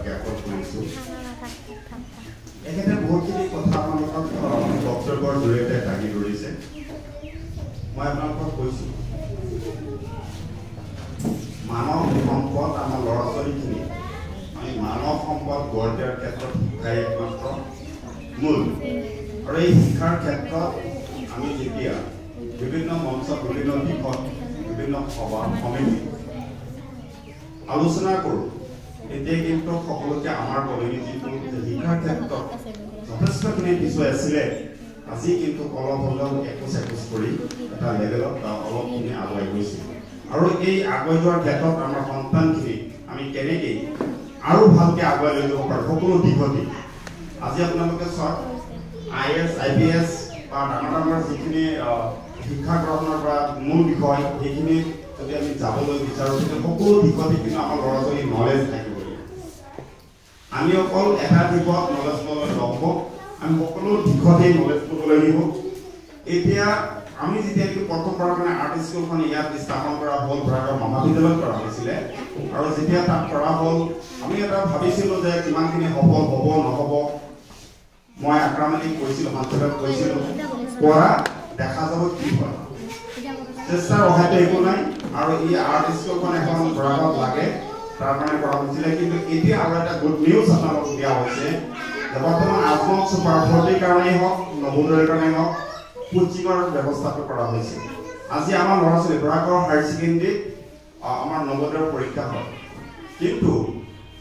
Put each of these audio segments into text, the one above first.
জ্ঞাপন কৰিছোঁ এখেতে বহুতখিনি কথা আপোনালোকক বক্তব্যৰ জৰিয়তে দাঙি ধৰিছে মই আপোনালোকক কৈছোঁ মানৱ সম্পদ আমাৰ ল'ৰা ছোৱালীখিনি আমি মানৱ সম্পদ গঢ় দিয়াৰ ক্ষেত্ৰত শিক্ষাই একমাত্ৰ মূল আৰু এই শিক্ষাৰ ক্ষেত্ৰত আমি যেতিয়া বিভিন্ন মঞ্চত বিভিন্ন দিশত বিভিন্ন সভা সমিতি আলোচনা কৰোঁ তেতিয়া কিন্তু সকলোকে আমাৰ কমিউনিটিটো শিক্ষাৰ ক্ষেত্ৰত যথেষ্টখিনি পিছুৱাই আছিলে আজি কিন্তু অলপ হ'লেও একোচ কৰি এটা লেভেলত অলপখিনি আগুৱাই গৈছে আৰু এই আগুৱাই যোৱাৰ ক্ষেত্ৰত আমাৰ সন্তানখিনি আমি কেনেকৈ আৰু ভালকৈ আগুৱাই লৈ যাব পাৰোঁ সকলো দিশতে আজি আপোনালোকে চাওক IAS IPS বা ডাঙৰ যিখিনি শিক্ষা গ্ৰহণৰ পৰা মূল বিষয় সেইখিনি যদি আমি যাবলৈ বিচাৰোঁ তেতিয়া সকলো দিশতে কিন্তু আমাৰ ল'ৰা ছোৱালীৰ নলেজ থাকিব আমি অকল এটা দিশত নলেজ ল'বলৈ নহ'ব আমি সকলো দিশতেই নলেজ ল'ব লাগিব এতিয়া আমি যেতিয়া প্ৰথমবাৰৰ কাৰণে আৰ্ট স্কুলখন ইয়াত স্থাপন কৰা হ'ল বৰাকৰ মহাবিদ্যালয়ত কৰা হৈছিলে আৰু যেতিয়া তাত কৰা হ'ল আমি এটা ভাবিছিলোঁ যে কিমানখিনি সফল হ'ব নহ'ব মই আক্ৰামণিক কৈছিলোঁ মানসিক কৈছিলোঁ পৰা দেখা যাব কি হয় চেষ্টাৰ অহাতে একো নাই আৰু এই আৰ্ট স্কুলখন এখন বৰাকত লাগে তাৰ কাৰণে কৰা হৈছিলে কিন্তু এতিয়া আৰু এটা গুড নিউজ আপোনালোকক দিয়া হৈছে যে বৰ্তমান আজমল ছুপাৰ 40 কাৰণেই হওক নবোদয়ৰ কাৰণেই হওক কোচিঙৰ ব্যৱস্থাটো কৰা হৈছে আজি আমাৰ ল'ৰা ছোৱালী বৰাকৰ হায়াৰ ছেকেণ্ডেৰীত আমাৰ নবোদয়ৰ পৰীক্ষা হয় কিন্তু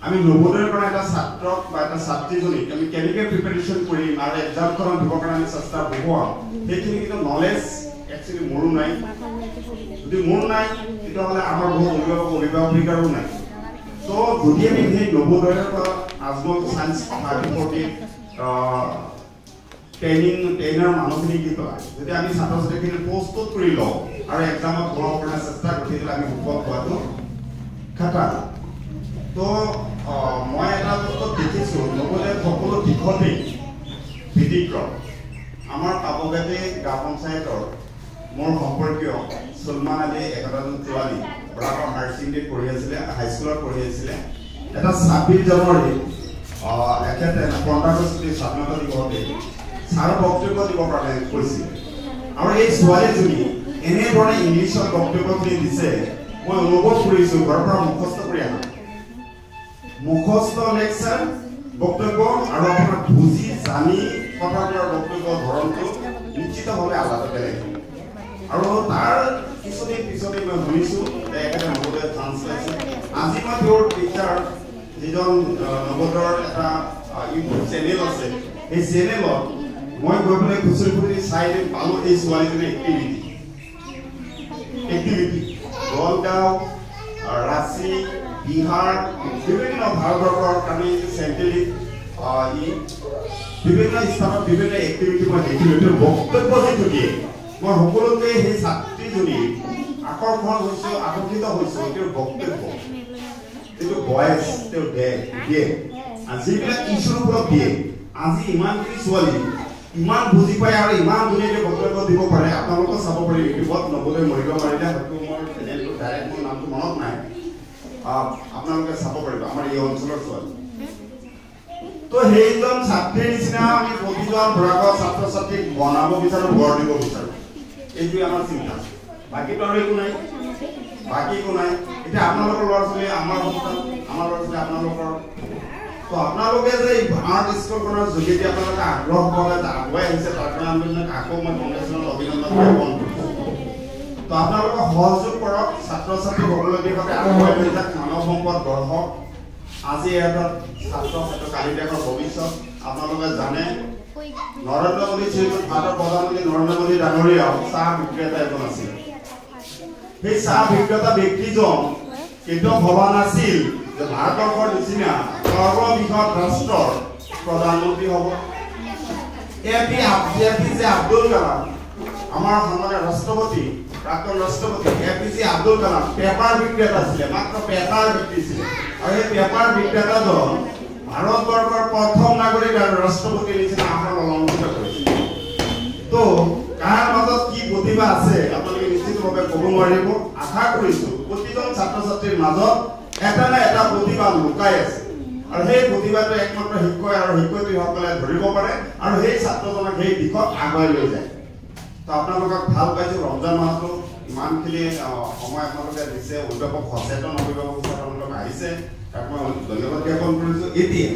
আমি নবোদয়ৰ কাৰণে এটা ছাত্ৰক বা এটা ছাত্ৰীজনীক আমি কেনেকৈ প্ৰিপাৰেশ্যন কৰিম আৰু এক্সামখন দিবৰ কাৰণে আমি চেষ্টা বহুৱাম সেইখিনি কিন্তু নলেজ একচুৱেলি মোৰো নাই যদি মোৰ নাই তেতিয়াহ'লে আমাৰ বহু অভিভাৱিকাৰো নাই তো যদি আমি সেই নবোদয়ৰ পৰা আজমল ছায়েন্স ফাৰ্টিফৰ্টি ট্ৰেইনাৰ মানুহখিনি কি কয় যদি আমি ছাত্ৰ ছাত্ৰীখিনি প্ৰস্তুত কৰি লওঁ আৰু এক্সামত ভৰাবৰ কাৰণে চেষ্টা কৰি তেতিয়াহ'লে আমি সফল হোৱাটো খাটা তো মই এটা বস্তু দেখিছোঁ নবোদয় সকলো দিশতেই ব্যতিক্ৰম আমাৰ পাবগাটী গাঁও পঞ্চায়তৰ মোৰ সম্পৰ্কীয় চলমান আলী একেটাজন ছোৱালী বৰাকৰ হায়াৰ ছেকেণ্ডেৰীত পঢ়ি আছিলে হাইস্কুলত পঢ়ি আছিলে এটা 26 জানুৱাৰী এখেতে 15 আগষ্ট স্বাধীনতা দিৱসতে ছাৰ বক্তব্য দিবৰ কাৰণে কৈছিল আৰু এই ছোৱালীজনী এনেধৰণে ইংলিছত বক্তব্যখিনি দিছে মই অনুভৱ কৰিছোঁ ঘৰৰ পৰা মুখস্থ কৰি আহা মুখস্থ লেকচাৰ বক্তব্য আৰু আপোনাৰ বুজি জানি কথা কোৱাৰ বক্তব্য ধৰণটো নিশ্চিতভাৱে আলাদা বেলেগ আৰু তাৰ কিছুদিন পিছতে মই শুনিছোঁ যে একেটা নবোদয় চান্স পাইছে আজি মই তেওঁৰ টিচাৰ যিজন নবোদয়ৰ এটা ইউটিউব চেনেল আছে সেই চেনেলত মই গৈ পেলাই খুচৰি চাই পালোঁ এই ছোৱালীজনীৰ এক্টিভিটি গলগাঁও ৰাঁচী বিহাৰ বিভিন্ন ভাৰতবৰ্ষৰ আমি চেণ্ট্ৰেলি বিভিন্ন স্থানত বিভিন্ন এক্টিভিটি মই দেখিলোঁ তেওঁৰ বক্তব্য যিটো দিয়ে মই সকলোকে সেই ছাত্ৰীজনী আকৰ্ষিত হৈছোঁ তেওঁৰ বক্তব্য যিটো ভইচ তেওঁ দিয়ে যিবিলাক ইছ্যুৰ ওপৰত দিয়ে আজি ইমানখিনি ছোৱালী ইমান বুজি পায় আৰু ইমান ধুনীয়াকৈ বক্তব্য দিব পাৰে আপোনালোকে চাব পাৰি ইউটিউবত নবোদয় মৰিগাঁও মাৰিলে হয়তো মোৰ চেনেলটো ডাইৰেক্ট মোৰ নামটো মনত নাই আপোনালোকে চাব পাৰিব আমাৰ এই অঞ্চলৰ ছোৱালী তো সেইজন ছাত্ৰীৰ নিচিনা আমি প্ৰতিজন বৰাকৰ ছাত্ৰ ছাত্ৰীক বনাব বিচাৰোঁ গঢ় দিব বিচাৰোঁ এইটোৱে আমাৰ চিন্তা বাকীটো আৰু একো নাই এতিয়া আপোনালোকৰ ল'ৰা ছোৱালী আমাৰ সন্তান আমাৰ ল'ৰা ছোৱালী আপোনালোকৰ তো আপোনালোকে যে আৰ্ট স্কুলখনৰ যোগেদি আপোনালোকে আগ্ৰহ কৰে আগুৱাই আহিছে তাৰ কাৰণে আকৌ মই কংগ্ৰেছৰ অভিনন্দন জ্ঞাপন কৰিছোঁ তো আপোনালোকে সহযোগ কৰক ছাত্ৰ ছাত্ৰী সকলো দিশতে আগুৱাই লৈ যাওক মানৱ সম্পদ গঢ়ক আজি এটা ছাত্ৰ ছাত্ৰ কালি দেশৰ ভৱিষ্যত আপোনালোকে জানে নৰেন্দ্ৰ মোদী শ্ৰীযুত ভাৰতৰ প্ৰধানমন্ত্ৰী নৰেন্দ্ৰ মোদী ডাঙৰীয়াও চাহ বিক্ৰেতা এজন আছিল সেই চাহ বিক্ৰেতা ব্যক্তিজন কেতিয়াও ভবা নাছিল যে ভাৰতবৰ্ষৰ নিচিনা সৰ্ববৃহৎ ৰাষ্ট্ৰৰ প্ৰধানমন্ত্ৰী হ'ব এপিজে আব্দুল কালাম আমাৰ সন্মানীয় ৰাষ্ট্ৰপতি প্ৰাক্তন ৰাষ্ট্ৰপতি এপিজে আব্দুল কালাম পেপাৰ বিক্ৰেতা আছিলে মাত্ৰ পেপাৰ বিকিছিলে আৰু এই পেপাৰ বিক্ৰেতাজন ভাৰতবৰ্ষৰ প্ৰথম নাগৰিক আৰু ৰাষ্ট্ৰপতিৰ নিচিনা আসন অলংকৃত কৰিছিল তো কাৰ মাজত কি প্ৰতিভা আছে আপোনালোকে নিশ্চিতভাৱে ক'ব নোৱাৰিব আশা কৰিছোঁ প্ৰতিজন ছাত্ৰ ছাত্ৰীৰ মাজত এটা না এটা প্ৰতিভা লুকাই আছে আৰু সেই প্ৰতিভাটো একমাত্ৰ শিক্ষক আৰু শিক্ষয়িত্ৰীসকলে ধৰিব পাৰে আৰু সেই ছাত্ৰজনক সেই দিশত আগুৱাই লৈ যায় তো আপোনালোকক ভাল পাইছোঁ ৰমজান মাহটো ইমানখিনি সময় আপোনালোকে দিছে অধ্যাপক সচেতন অভিভাৱক হিচাপে আপোনালোক আহিছে তাক মই ধন্যবাদ জ্ঞাপন কৰিছোঁ এতিয়া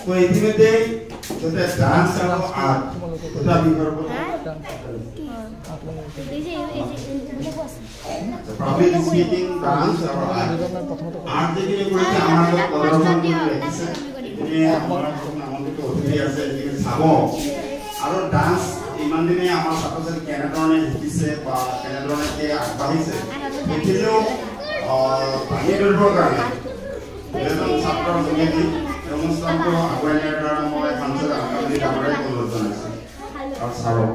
তো ইতিমধ্যে যেটা ডান্স আৰু আৰ্ট এটা বিষয়ৰ পাবলিক স্পিকিং ডান্স আৰু আৰ্ট যেগুলো কৰেছে আমাৰ লোক প্ৰদৰ্শন কৰে ৰেখেছে এখানে আমাৰ আমন্ত্ৰিত অতিথি আছে এখানে চাব আৰু ডান্স ইমান দিনে আমাৰ ছাত্ৰছাত্ৰী কেনেধৰণে শিকিছে বা কেনেধৰণে আগবাঢ়িছে সেইখিনিও পানী ধৰিবৰ কাৰণে এজন ছাত্ৰৰ যোগেদি অনুষ্ঠানটো আগুৱাই নিয়াৰ কাৰণে মই সাংসদ আকাশী ডাঙৰীয়াক অনুৰোধ জনাইছোঁ আৰু ছাৰক